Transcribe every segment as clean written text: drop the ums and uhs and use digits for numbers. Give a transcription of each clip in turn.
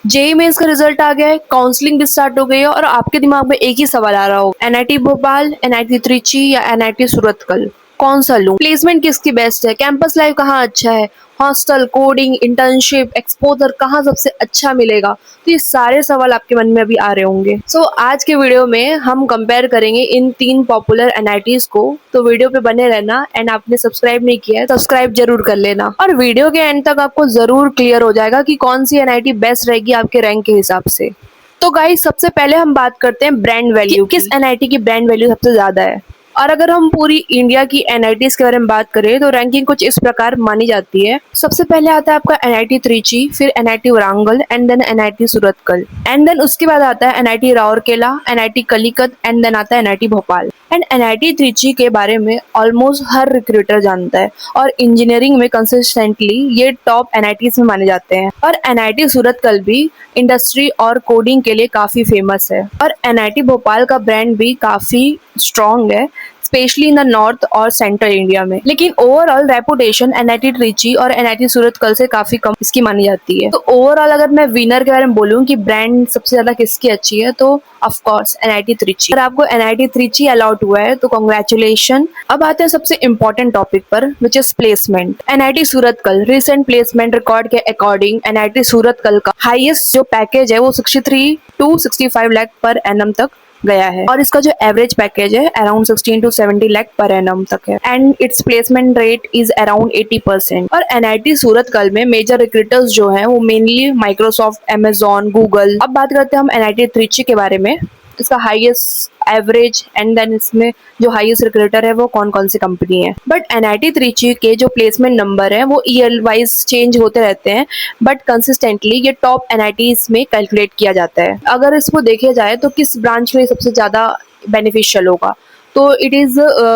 JEE mains का result आ गया है, काउंसलिंग भी स्टार्ट हो गई है और आपके दिमाग में एक ही सवाल आ रहा होगा, एनआईटी भोपाल, एनआईटी त्रिची या एनआईटी सूरतकल, कौन सा लूं? प्लेसमेंट किसकी बेस्ट है? कैंपस लाइफ कहाँ अच्छा है? हॉस्टल, कोडिंग, इंटर्नशिप, एक्सपोजर कहाँ सबसे अच्छा मिलेगा? तो ये सारे सवाल आपके मन में अभी आ रहे होंगे। सो आज के वीडियो में हम कंपेयर करेंगे इन 3 पॉपुलर एनआईटीज को। तो वीडियो पे बने रहना एंड आपने सब्सक्राइब नहीं किया है, सब्सक्राइब जरूर कर लेना और वीडियो के एंड तक आपको जरूर क्लियर हो जाएगा कि कौन सी एनआईटी बेस्ट रहेगी आपके रैंक के हिसाब से। तो गाइस, सबसे पहले हम बात करते हैं ब्रांड वैल्यू, किस एनआईटी की ब्रांड वैल्यू सबसे ज्यादा है। और अगर हम पूरी इंडिया की एनआईटीज के बारे में बात करें तो रैंकिंग कुछ इस प्रकार मानी जाती है। सबसे पहले आता है आपका एनआईटी त्रिची, फिर NIT Warangal and then NIT Surathkal, and then उसके बाद आता है NIT Rourkela, NIT Calicut and then आता है NIT Bhopal. And NIT Trichy के बारे में ऑलमोस्ट हर रिक्रूटर जानता है और इंजीनियरिंग में कंसिस्टेंटली ये टॉप एनआईटीज में माने जाते हैं। और एनआईटी सूरतकल भी इंडस्ट्री और कोडिंग के लिए काफी फेमस है। और एनआईटी भोपाल का ब्रांड भी काफी स्ट्रॉन्ग है, स्पेशली इन द नॉर्थ और सेंट्रल इंडिया में। लेकिन ओवरऑल रेपुटेशन एनआईटी त्रिची और एनआईटी सूरतकल से काफी कम इसकी मानी जाती है। तो ओवरऑल अगर मैं विनर के बारे में बोलूँ कि ब्रांड सबसे ज्यादा किसकी अच्छी है, तो ऑफ कोर्स एनआईटी त्रिची। अगर आपको एनआईटी त्रिची अलॉट हुआ है तो कॉन्ग्रेचुलेशन। अब आते हैं सबसे इंपॉर्टेंट टॉपिक पर, which is placement. NIT Surathkal recent placement record के अकॉर्डिंग एनआईटी सूरतकल का हाईएस्ट जो पैकेज है वो 63 to 65 लाख पर एनम तक गया है और इसका जो एवरेज पैकेज है around 16 to 70 lakh per annum तक है and it's placement rate is around 80%। और एनआईटी सूरतकल में मेजर रिक्रूटर्स जो हैं वो मेनली माइक्रोसॉफ्ट, अमेजॉन, गूगल। अब बात करते हैं हम एनआईटी त्रिची के बारे में, इसका हाईएस्ट एवरेज एंड देन इसमें जो हाईएस्ट रिक्रूटर है वो कौन कौन सी कंपनी है। बट एनआईटी त्रिची के जो प्लेसमेंट नंबर है वो ईयर वाइज चेंज होते रहते हैं, बट कंसिस्टेंटली ये टॉप एनआईटीज में कैलकुलेट किया जाता है। अगर इसको देखा जाए तो किस ब्रांच में सबसे ज्यादा बेनिफिशियल होगा, तो it is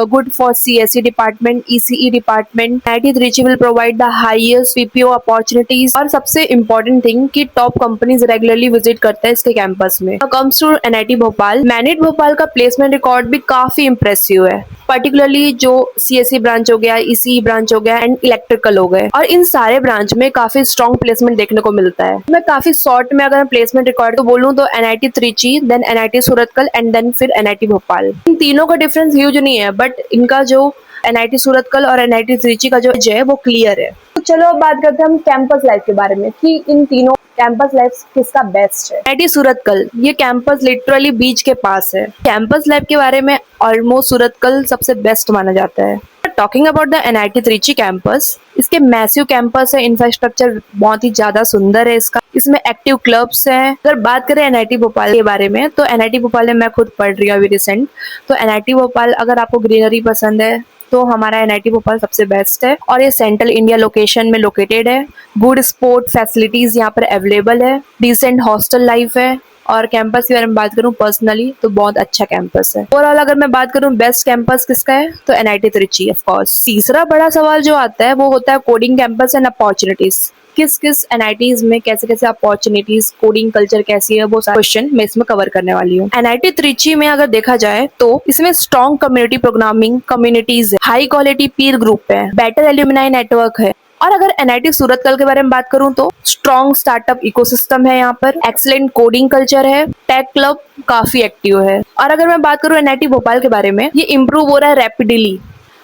good for CSE department, ECE department. NIT Trichy will provide the highest PPO opportunities और सबसे इंपॉर्टेंट थिंग कि टॉप कंपनीज रेगुलरली विजिट करते हैं इसके कैंपस में। Comes to NIT Bhopal, MANIT Bhopal का प्लेसमेंट रिकॉर्ड भी काफी इंप्रेसिव है, पर्टिकुलरली जो सीएसई ब्रांच हो गया, ईसीई ब्रांच हो गया एंड इलेक्ट्रिकल हो गए, और इन सारे ब्रांच में काफी स्ट्रॉन्ग प्लेसमेंट देखने को मिलता है। मैं काफी शॉर्ट में अगर प्लेसमेंट रिकॉर्ड को बोलूं तो NIT Trichy, then NIT Surathkal and then फिर एनआईटी भोपाल। इन तीनों का डिफरेंस ह्यूज नहीं है, बट इनका जो एनआईटी सूरतकल और एनआईटी त्रिची का जो है वो क्लियर है। तो चलो अब बात करते हैं हम कैंपस लाइफ के बारे में कि इन तीनों कैंपस लाइफ किसका बेस्ट है। एनआईटी सूरतकल, ये कैंपस लिटरली बीच के पास है। कैंपस लाइफ के बारे में ऑलमोस्ट सूरतकल सबसे बेस्ट माना जाता है। Talking about the NIT Trichy campus, इसके मैसिव कैंपस है, इंफ्रास्ट्रक्चर बहुत ही ज्यादा सुंदर है इसका, इसमें एक्टिव क्लब्स हैं। अगर बात करें एनआईटी भोपाल के बारे में तो एनआईटी भोपाल में मैं खुद पढ़ रही हूँ अभी रिसेंट, तो एनआईटी भोपाल अगर आपको ग्रीनरी पसंद है तो हमारा एनआईटी भोपाल सबसे बेस्ट है। और ये सेंट्रल इंडिया लोकेशन में लोकेटेड है, गुड स्पोर्ट फैसिलिटीज यहाँ पर अवेलेबल है, डिसेंट हॉस्टल लाइफ है। और कैंपस के बारे में बात करूं पर्सनली तो बहुत अच्छा कैंपस है। ओवरऑल अगर मैं बात करूं बेस्ट कैंपस किसका है तो एनआईटी त्रिची ऑफ कोर्स। तीसरा बड़ा सवाल जो आता है वो होता है कोडिंग कैंपस एंड अपॉर्चुनिटीज। किस किस एनआईटीज में कैसे कैसे अपॉर्चुनिटीज, कोडिंग कल्चर कैसी है, वो सारे क्वेश्चन मैं इसमें कवर करने वाली हूँ। एनआईटी त्रिची में अगर देखा जाए तो इसमें स्ट्रॉन्ग कम्युनिटी प्रोग्रामिंग कम्युनिटीज है, हाई क्वालिटी पीर ग्रुप है, बेटर एल्यूमिनाई नेटवर्क है। और अगर एनआईटी सूरतकल के बारे में बात करूं तो स्ट्रॉन्ग स्टार्टअप इकोसिस्टम है, यहाँ पर एक्सीलेंट कोडिंग कल्चर है, टेक क्लब काफी एक्टिव है। और अगर मैं बात करूं एनआईटी भोपाल के बारे में, ये इम्प्रूव हो रहा है रैपिडली,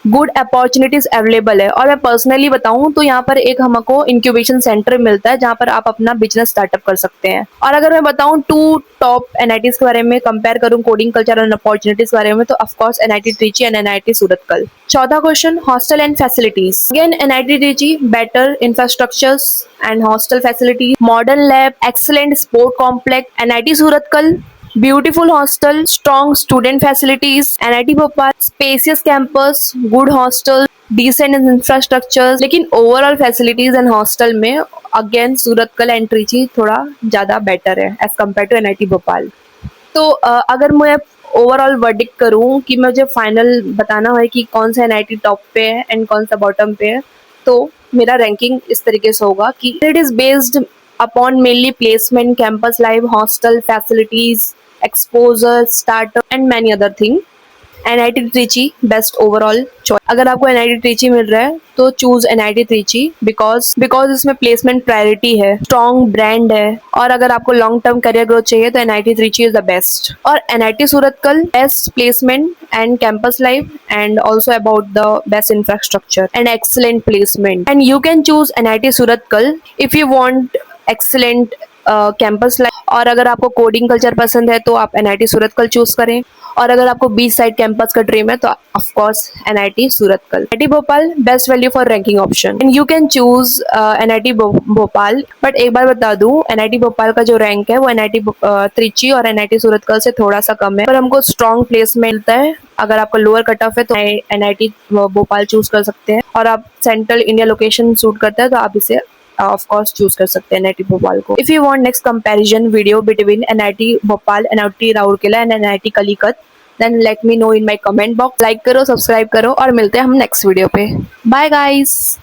गुड अपॉर्चुनिटीज अवेलेबल है। और मैं पर्सनली बताऊं तो यहाँ पर एक हमको इंक्यूबेशन सेंटर मिलता है जहाँ पर आप अपना बिजनेस स्टार्टअप कर सकते हैं। और अगर मैं बताऊं टू टॉप एनआईटीज के बारे में कंपेयर करूं कोडिंग कल्चर एंड अपॉर्चुनिटीज के बारे में, तो of course NIT Trichy and NIT Surathkal. चौथा question, hostel and facilities. Again NIT Trichy better infrastructures and hostel facility, modern lab, excellent sport complex. NIT Surathkal beautiful hostel, strong student facilities. NIT Bhopal spacious campus, good hostel, decent infrastructure. लेकिन overall facilities and hostel में again Surathkal and Trichy थोड़ा ज्यादा better है as compare to NIT Bhopal. तो अगर मैं overall verdict करूं कि मुझे फाइनल बताना है कि कौन सा एनआईटी टॉप पे है एंड कौन सा बॉटम पे है, तो मेरा रैंकिंग इस तरीके से होगा कि it is based upon mainly placement, campus life, hostel facilities, exposure, startup and many other things. NIT Trichy best overall choice. अगर आपको एनआईटी त्रिची मिल रहा है तो चूज एनआईटी त्रिची बिकॉज इसमें प्लेसमेंट प्रायोरिटी है, स्ट्रॉन्ग ब्रांड है, और अगर आपको लॉन्ग टर्म करियर ग्रोथ चाहिए तो NIT Trichy is the best. और NIT Surathkal best placement and campus life and also about the best infrastructure and excellent placement, and you can choose NIT Surathkal if you want excellent campus life. और अगर आपको coding culture पसंद है तो आप NIT Surathkal choose करें, और अगर आपको बीच साइड कैंपस का ड्रीम है तो of course NIT Surathkal. NIT Bhopal best value for ranking option and you can choose NIT Bhopal. But एक बार बता दूं, एनआईटी भोपाल का जो रैंक है वो एनआईटी त्रिची और एनआईटी सूरतकल से थोड़ा सा कम है, पर हमको स्ट्रॉन्ग प्लेस मिलता है। अगर आपका लोअर कट ऑफ है तो एनआईटी भोपाल चूज कर सकते हैं, और आप सेंट्रल इंडिया लोकेशन सूट करता है तो आप इसे ऑफ कोर्स चूज कर सकते हैं एनआईटी भोपाल को। If you want next comparison video between NIT Bhopal, NIT Rourkela and NIT Calicut, then let me know in my comment box. Like करो, सब्सक्राइब करो, और मिलते हैं हम नेक्स्ट वीडियो पे। Bye guys.